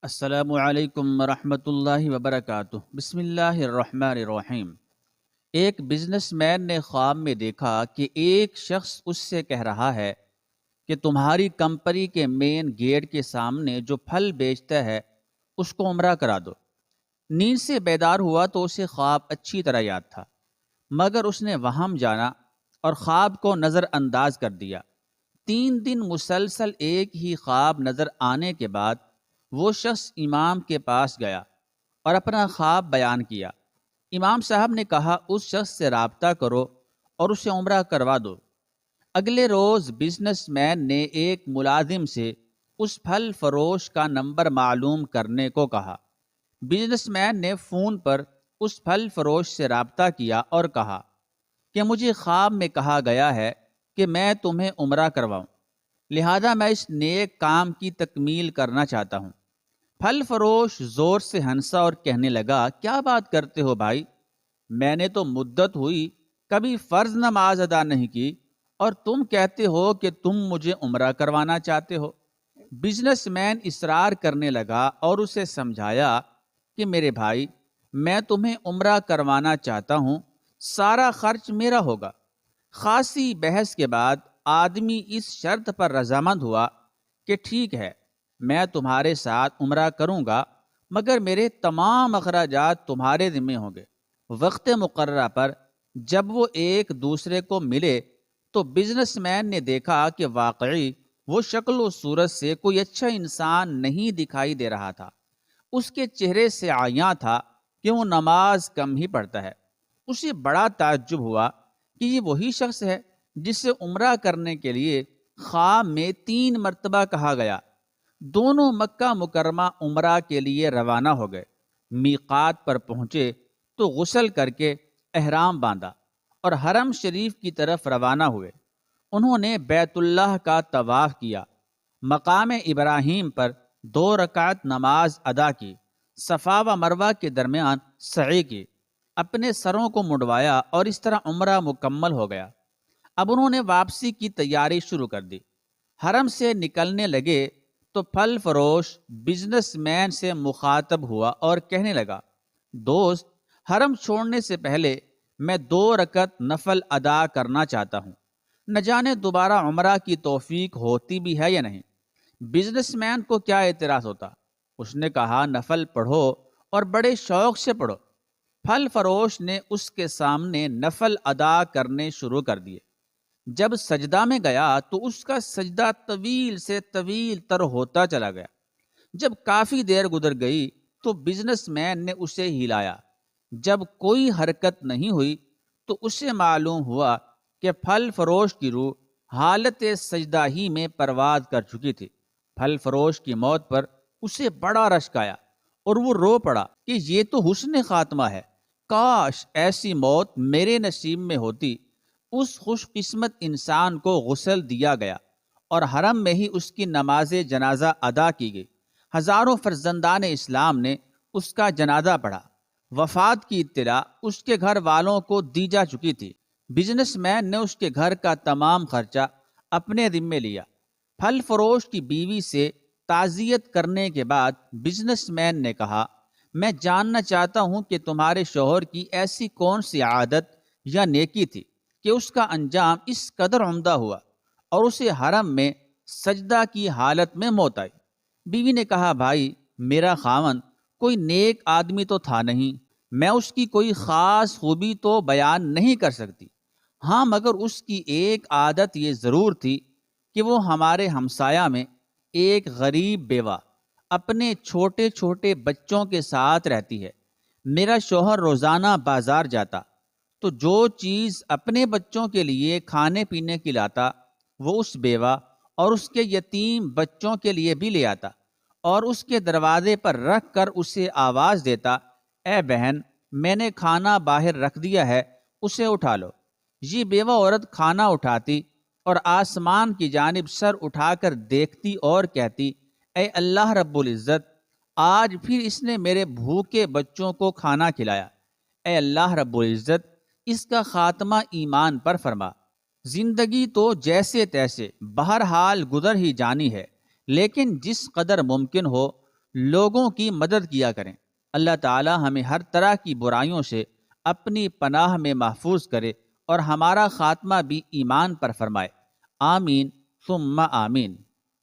السلام علیکم ورحمۃ اللہ وبرکاتہ۔ بسم اللہ الرحمن الرحیم۔ ایک بزنس مین نے خواب میں دیکھا کہ ایک شخص اس سے کہہ رہا ہے کہ تمہاری کمپنی کے مین گیٹ کے سامنے جو پھل بیچتا ہے اس کو عمرہ کرا دو۔ نیند سے بیدار ہوا تو اسے خواب اچھی طرح یاد تھا، مگر اس نے وہم جانا اور خواب کو نظر انداز کر دیا۔ 3 دن مسلسل ایک ہی خواب نظر آنے کے بعد وہ شخص امام کے پاس گیا اور اپنا خواب بیان کیا۔ امام صاحب نے کہا اس شخص سے رابطہ کرو اور اسے عمرہ کروا دو۔ اگلے روز بزنس مین نے ایک ملازم سے اس پھل فروش کا نمبر معلوم کرنے کو کہا۔ بزنس مین نے فون پر اس پھل فروش سے رابطہ کیا اور کہا کہ مجھے خواب میں کہا گیا ہے کہ میں تمہیں عمرہ کرواؤں، لہذا میں اس نیک کام کی تکمیل کرنا چاہتا ہوں۔ پھل فروش زور سے ہنسا اور کہنے لگا، کیا بات کرتے ہو بھائی، میں نے تو مدت ہوئی کبھی فرض نماز ادا نہیں کی اور تم کہتے ہو کہ تم مجھے عمرہ کروانا چاہتے ہو۔ بزنس مین اصرار کرنے لگا اور اسے سمجھایا کہ میرے بھائی، میں تمہیں عمرہ کروانا چاہتا ہوں، سارا خرچ میرا ہوگا۔ خاصی بحث کے بعد آدمی اس شرط پر رضامند ہوا کہ ٹھیک ہے، میں تمہارے ساتھ عمرہ کروں گا، مگر میرے تمام اخراجات تمہارے ذمہ ہوں گے۔ وقت مقررہ پر جب وہ ایک دوسرے کو ملے تو بزنس مین نے دیکھا کہ واقعی وہ شکل و صورت سے کوئی اچھا انسان نہیں دکھائی دے رہا تھا۔ اس کے چہرے سے عیاں تھا کہ وہ نماز کم ہی پڑھتا ہے۔ اسے بڑا تعجب ہوا کہ یہ وہی شخص ہے جسے عمرہ کرنے کے لیے خواب میں 3 مرتبہ کہا گیا۔ دونوں مکہ مکرمہ عمرہ کے لیے روانہ ہو گئے۔ میقات پر پہنچے تو غسل کر کے احرام باندھا اور حرم شریف کی طرف روانہ ہوئے۔ انہوں نے بیت اللہ کا طواف کیا، مقام ابراہیم پر 2 رکعت نماز ادا کی، صفا و مروہ کے درمیان سعی کی، اپنے سروں کو منڈوایا اور اس طرح عمرہ مکمل ہو گیا۔ اب انہوں نے واپسی کی تیاری شروع کر دی۔ حرم سے نکلنے لگے تو پھل فروش بزنس مین سے مخاطب ہوا اور کہنے لگا، دوست، حرم چھوڑنے سے پہلے میں 2 رکعت نفل ادا کرنا چاہتا ہوں، نہ جانے دوبارہ عمرہ کی توفیق ہوتی بھی ہے یا نہیں۔ بزنس مین کو کیا اعتراض ہوتا؟ اس نے کہا، نفل پڑھو اور بڑے شوق سے پڑھو۔ پھل فروش نے اس کے سامنے نفل ادا کرنے شروع کر دیے۔ جب سجدہ میں گیا تو اس کا سجدہ طویل سے طویل تر ہوتا چلا گیا۔ جب کافی دیر گزر گئی تو بزنس مین نے اسے ہلایا۔ جب کوئی حرکت نہیں ہوئی تو اسے معلوم ہوا کہ پھل فروش کی روح حالت سجدہ ہی میں پرواز کر چکی تھی۔ پھل فروش کی موت پر اسے بڑا رشک آیا اور وہ رو پڑا کہ یہ تو حسن خاتمہ ہے، کاش ایسی موت میرے نصیب میں ہوتی۔ اس خوش قسمت انسان کو غسل دیا گیا اور حرم میں ہی اس کی نماز جنازہ ادا کی گئی۔ ہزاروں فرزندان اسلام نے اس کا جنازہ پڑھا۔ وفات کی اطلاع اس کے گھر والوں کو دی جا چکی تھی۔ بزنس مین نے اس کے گھر کا تمام خرچہ اپنے ذمے لیا۔ پھل فروش کی بیوی سے تعزیت کرنے کے بعد بزنس مین نے کہا، میں جاننا چاہتا ہوں کہ تمہارے شوہر کی ایسی کون سی عادت یا نیکی تھی کہ اس کا انجام اس قدر عمدہ ہوا اور اسے حرم میں سجدہ کی حالت میں موت آئی۔ بیوی نے کہا، بھائی، میرا خاوند کوئی نیک آدمی تو تھا نہیں، میں اس کی کوئی خاص خوبی تو بیان نہیں کر سکتی، ہاں مگر اس کی ایک عادت یہ ضرور تھی کہ وہ ہمارے ہمسایہ میں ایک غریب بیوہ اپنے چھوٹے چھوٹے بچوں کے ساتھ رہتی ہے۔ میرا شوہر روزانہ بازار جاتا تو جو چیز اپنے بچوں کے لیے کھانے پینے کی لاتا وہ اس بیوہ اور اس کے یتیم بچوں کے لیے بھی لے آتا اور اس کے دروازے پر رکھ کر اسے آواز دیتا، اے بہن، میں نے کھانا باہر رکھ دیا ہے، اسے اٹھا لو۔ یہ بیوہ عورت کھانا اٹھاتی اور آسمان کی جانب سر اٹھا کر دیکھتی اور کہتی، اے اللہ رب العزت، آج پھر اس نے میرے بھوکے بچوں کو کھانا کھلایا۔ اے اللہ رب العزت، اس کا خاتمہ ایمان پر فرما۔ زندگی تو جیسے تیسے بہرحال گزر ہی جانی ہے، لیکن جس قدر ممکن ہو لوگوں کی مدد کیا کریں۔ اللہ تعالی ہمیں ہر طرح کی برائیوں سے اپنی پناہ میں محفوظ کرے اور ہمارا خاتمہ بھی ایمان پر فرمائے۔ آمین ثم آمین۔